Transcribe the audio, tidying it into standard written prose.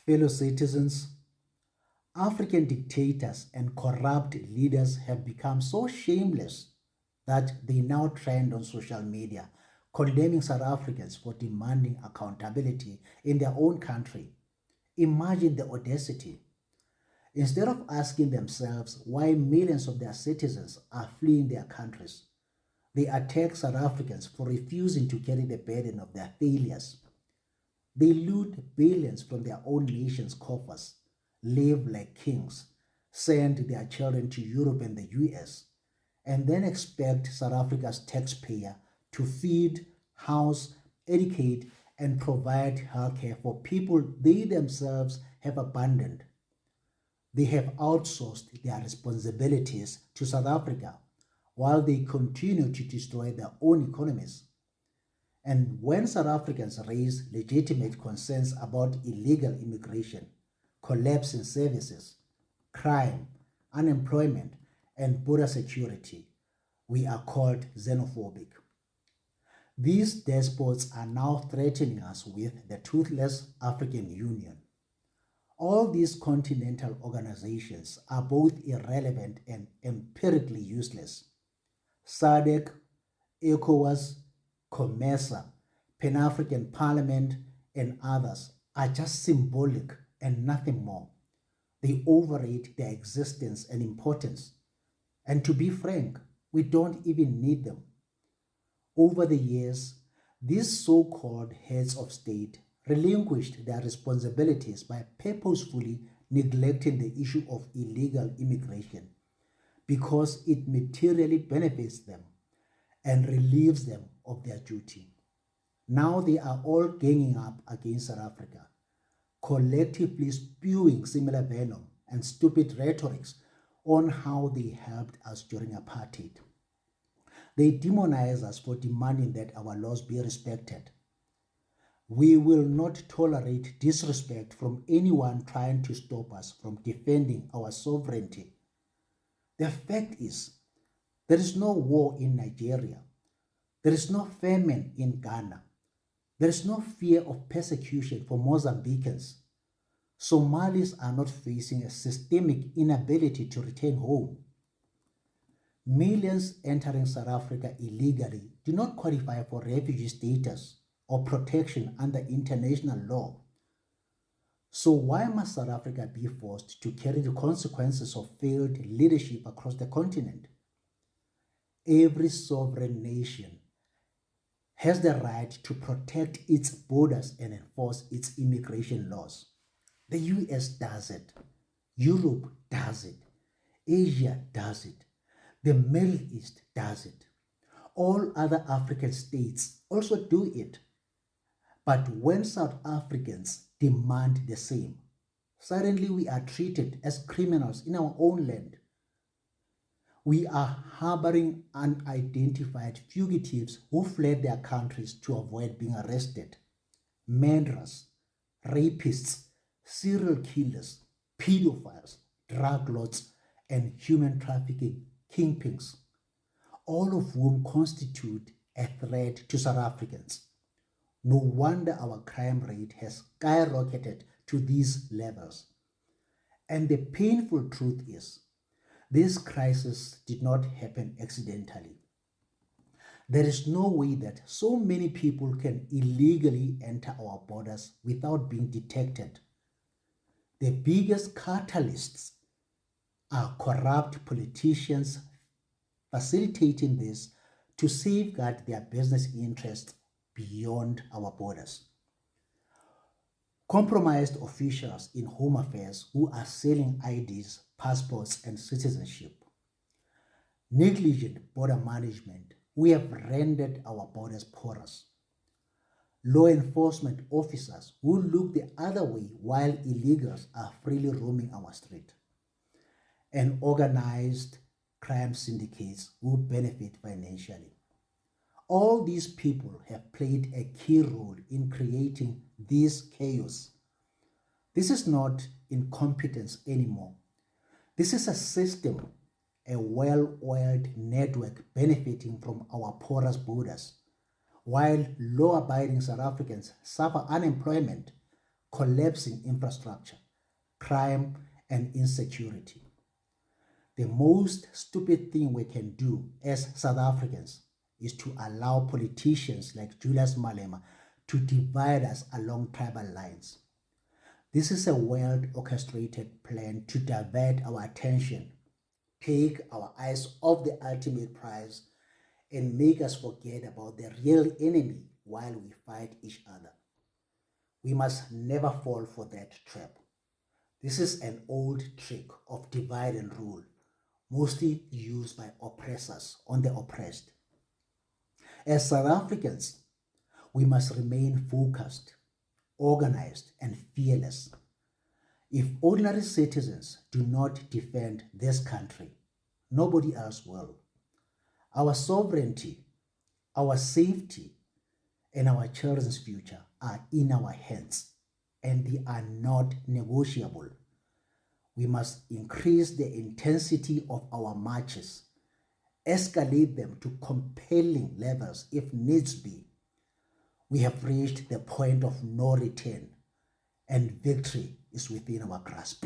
Fellow citizens, African dictators and corrupt leaders have become so shameless that they now trend on social media, condemning South Africans for demanding accountability in their own country. Imagine the audacity. Instead of asking themselves why millions of their citizens are fleeing their countries, they attack South Africans for refusing to carry the burden of their failures. They loot billions from their own nation's coffers, live like kings, send their children to Europe and the US, and then expect South Africa's taxpayer to feed, house, educate, and provide healthcare for people they themselves have abandoned. They have outsourced their responsibilities to South Africa while they continue to destroy their own economies. And when South Africans raise legitimate concerns about illegal immigration, collapse in services, crime, unemployment, and border security, we are called xenophobic. These despots are now threatening us with the Toothless African Union. All these continental organizations are both irrelevant and empirically useless. SADC, ECOWAS, COMESA, Pan African Parliament, and others are just symbolic and nothing more. They overrate their existence and importance. And to be frank, we don't even need them. Over the years, these so called heads of state relinquished their responsibilities by purposefully neglecting the issue of illegal immigration because it materially benefits them and relieves them of their duty. Now they are all ganging up against South Africa, collectively spewing similar venom and stupid rhetorics on how they helped us during apartheid. They demonize us for demanding that our laws be respected. We will not tolerate disrespect from anyone trying to stop us from defending our sovereignty. The fact is, there is no war in Nigeria. There is no famine in Ghana. There is no fear of persecution for Mozambicans. Somalis are not facing a systemic inability to return home. Millions entering South Africa illegally do not qualify for refugee status or protection under international law. So why must South Africa be forced to carry the consequences of failed leadership across the continent? Every sovereign nation has the right to protect its borders and enforce its immigration laws. The US does it. Europe does it. Asia does it. The Middle East does it. All other African states also do it. But when South Africans demand the same, suddenly we are treated as criminals in our own land. We are harboring unidentified fugitives who fled their countries to avoid being arrested. Murderers, rapists, serial killers, pedophiles, drug lords, and human trafficking kingpins, all of whom constitute a threat to South Africans. No wonder our crime rate has skyrocketed to these levels. And the painful truth is, this crisis did not happen accidentally. There is no way that so many people can illegally enter our borders without being detected. The biggest catalysts are corrupt politicians facilitating this to safeguard their business interests beyond our borders. Compromised officials in home affairs who are selling IDs, passports, and citizenship. Negligent border management who have rendered our borders porous. Law enforcement officers who look the other way while illegals are freely roaming our street. And organized crime syndicates who benefit financially. All these people have played a key role in creating this chaos. This is not incompetence anymore. This is a system, a well-oiled network benefiting from our porous borders, while law-abiding South Africans suffer unemployment, collapsing infrastructure, crime, and insecurity. The most stupid thing we can do as South Africans is to allow politicians like Julius Malema to divide us along tribal lines. This is a well-orchestrated plan to divert our attention, take our eyes off the ultimate prize, and make us forget about the real enemy while we fight each other. We must never fall for that trap. This is an old trick of divide and rule, mostly used by oppressors on the oppressed. As South Africans, we must remain focused, organized, and fearless. If ordinary citizens do not defend this country, nobody else will. Our sovereignty, our safety, and our children's future are in our hands, and they are not negotiable. We must increase the intensity of our marches, escalate them to compelling levels if needs be. We have reached the point of no return, and victory is within our grasp.